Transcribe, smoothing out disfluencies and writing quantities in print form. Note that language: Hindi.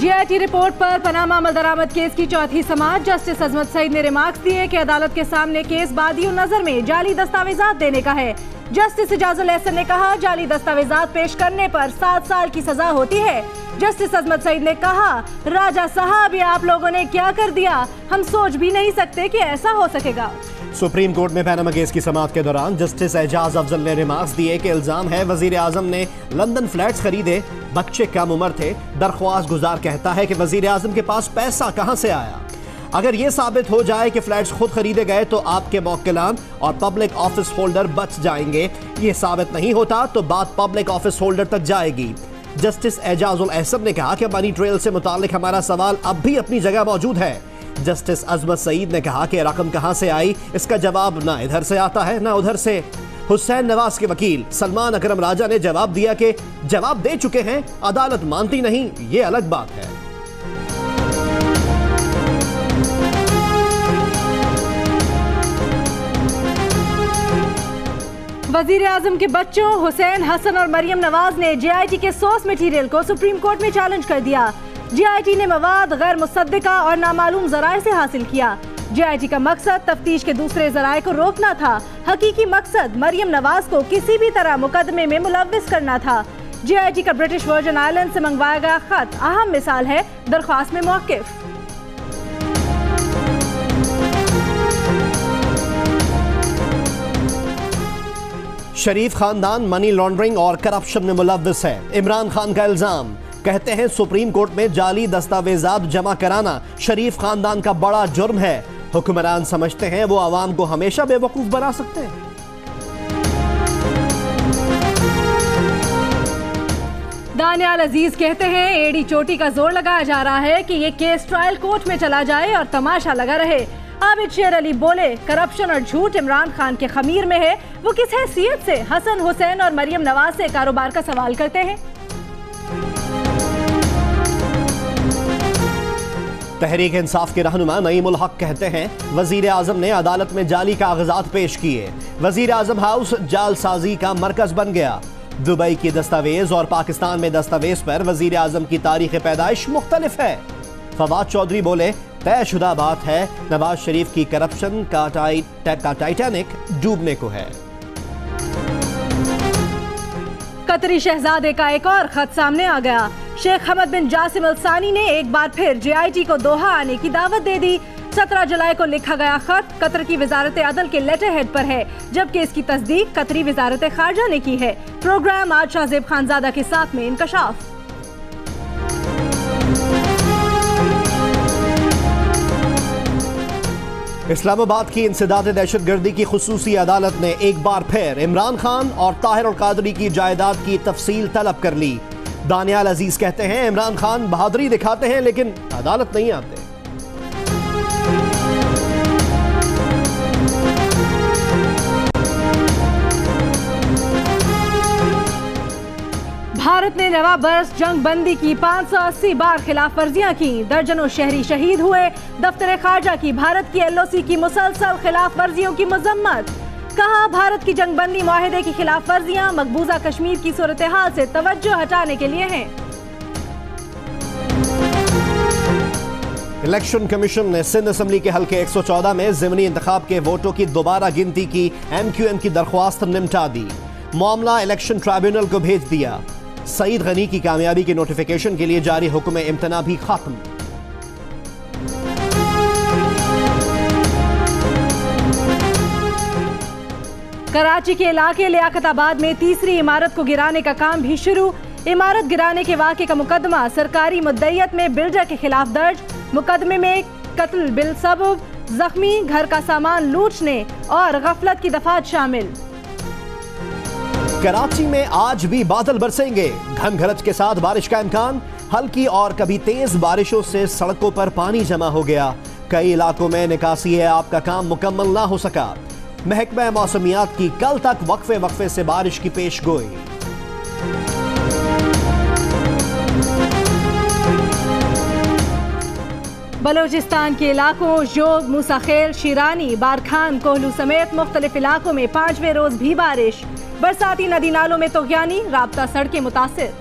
GIT रिपोर्ट पर पनामा अमल दरामद केस की चौथी समाअत। जस्टिस अजमत सईद ने रिमार्क्स दिए कि अदालत के सामने केस बादियों नजर में जाली दस्तावेजात देने का है। जस्टिस इजाजुल एहसन ने कहा, जाली दस्तावेजात पेश करने पर 7 साल की सजा होती है। जस्टिस अजमत सईद ने कहा, राजा साहब, ये आप लोगों ने क्या कर दिया, हम सोच भी नहीं सकते कि ऐसा हो सकेगा। सुप्रीम कोर्ट में पनामा केस की समाअत के दौरान जस्टिस एजाज अफजल ने रिमार्क्स दिए कि इल्जाम है वजीर आजम ने लंदन फ्लैट्स खरीदे, बच्चे कम उम्र थे। दरख्वास्त गुजार कहता है कि वजीर आजम के पास पैसा कहां से आया। अगर ये साबित हो जाए कि फ्लैट्स खुद खरीदे गए तो आपके मौक्किलान और पब्लिक ऑफिस होल्डर बच जाएंगे। ये साबित नहीं होता तो बात पब्लिक ऑफिस होल्डर तक जाएगी। जस्टिस एजाजुल एहसन ने कहा कि मनी ट्रेल से मुताल्लिक हमारा सवाल अब भी अपनी जगह मौजूद है। जस्टिस अजमत सईद ने कहा कि रकम कहां से आई, इसका जवाब ना इधर से आता है ना उधर से। हुसैन नवाज के वकील सलमान अकरम राजा ने जवाब दिया कि जवाब दे चुके हैं, अदालत मानती नहीं, ये अलग बात है। वजीर आजम के बच्चों हुसैन, हसन और मरियम नवाज ने GIT के सोर्स मटीरियल को सुप्रीम कोर्ट में चैलेंज कर दिया। GIT ने मवाद गैर मुसद्दिका और नामालूम जराए से हासिल किया। GIT का मकसद तफ्तीश के दूसरे जराए को रोकना था। हकीकी मकसद मरियम नवाज को किसी भी तरह मुकदमे में मुलव्विस करना था। GIT का ब्रिटिश वर्जन आइलैंड से मंगवाया गया खत अहम मिसाल है दरख्वास्त में मौकिफ। शरीफ खानदान मनी लॉन्ड्रिंग और करप्शन में मुलव्विस है, इमरान खान का इल्जाम। कहते हैं सुप्रीम कोर्ट में जाली दस्तावेजात जमा कराना शरीफ खानदान का बड़ा जुर्म है। हुक्मरान समझते हैं वो आवाम को हमेशा बेवकूफ बना सकते हैं। दानियाल अजीज कहते हैं एड़ी चोटी का जोर लगाया जा रहा है कि ये केस ट्रायल कोर्ट में चला जाए और तमाशा लगा रहे। आबिद शेर अली बोले, करप्शन और झूठ इमरान खान के खमीर में है। वो किस हैसियत से हसन, हुसैन और मरियम नवाज से कारोबार का सवाल करते हैं। तहरीक इंसाफ के रहनुमा नईम उल हक कहते हैं वजीर आजम ने अदालत में जाली कागजात पेश किए। वजीर आजम हाउस जालसाजी का मरकज बन गया। दुबई की दस्तावेज और पाकिस्तान में दस्तावेज पर वजीर आजम की तारीख पैदाइश मुख्तलिफ है। फवाद चौधरी बोले, तयशुदा बात है नवाज शरीफ की करप्शन का टाइटैनिक डूबने को है। कतरी शहजादे का एक और खत सामने आ गया। शेख हमद बिन जासिम अल सानी ने एक बार फिर GIT को दोहा आने की दावत दे दी। 17 जुलाई को लिखा गया खत कतर की वजारत अदल के लेटर हेड पर है, जबकि इसकी तस्दीक कतरी वजारत खारजा ने की है। प्रोग्राम आज शाहजेब खानजादा के साथ में इंकशाफ। इस्लामाबाद की इंसदाद दहशतगर्दी की खुसूसी अदालत ने एक बार फिर इमरान खान और ताहिर और कादरी की जायदाद की तफसील तलब कर ली। दानियाल अजीज कहते हैं इमरान खान बहादुरी दिखाते हैं लेकिन अदालत नहीं आते। भारत ने नवा बरस जंग बंदी की 580 बार खिलाफ वर्जियां की। दर्जनों शहरी शहीद हुए। दफ्तर खारजा की भारत की LOC की मुसलसल खिलाफ वर्जियों की मजम्मत। कहा, भारत की जंग बंदी मुआहिदे की खिलाफ वर्जियां मकबूजा कश्मीर की सूरत हाल से तवज्जो हटाने के लिए हैं। इलेक्शन कमीशन ने सिंध असम्बली के हल्के 114 में ज़िमनी इंतखाब के वोटों की दोबारा गिनती की MQM की दरख्वास्त निपटा दी। मामला इलेक्शन ट्राइब्यूनल को भेज दिया। सईद गनी की कामयाबी के नोटिफिकेशन के लिए जारी हुक्म इम्तना भी खत्म। कराची के इलाके लियाकताबाद में तीसरी इमारत को गिराने का काम भी शुरू। इमारत गिराने के वाक़े का मुकदमा सरकारी मुद्दईयत में बिल्डर के खिलाफ दर्ज। मुकदमे में कत्ल बिल सबब, जख्मी, घर का सामान लूटने और गफलत की दफात शामिल। कराची में आज भी बादल बरसेंगे। घन गरज के साथ बारिश का इम्कान। हल्की और कभी तेज बारिशों से सड़कों पर पानी जमा हो गया। कई इलाकों में निकासी है आपका काम मुकम्मल ना हो सका। महकमा मौसमियात की कल तक वक्फे वक्फे से बारिश की पेशगोई। बलोचिस्तान के इलाकों जोग, मूसाखेल, शिरानी, बारखान, कोहलू समेत मुख्तलिफ इलाकों में 5वें रोज भी बारिश। बरसाती नदी नालों में तोगयानी, राब्ता सड़कें मुतासिर।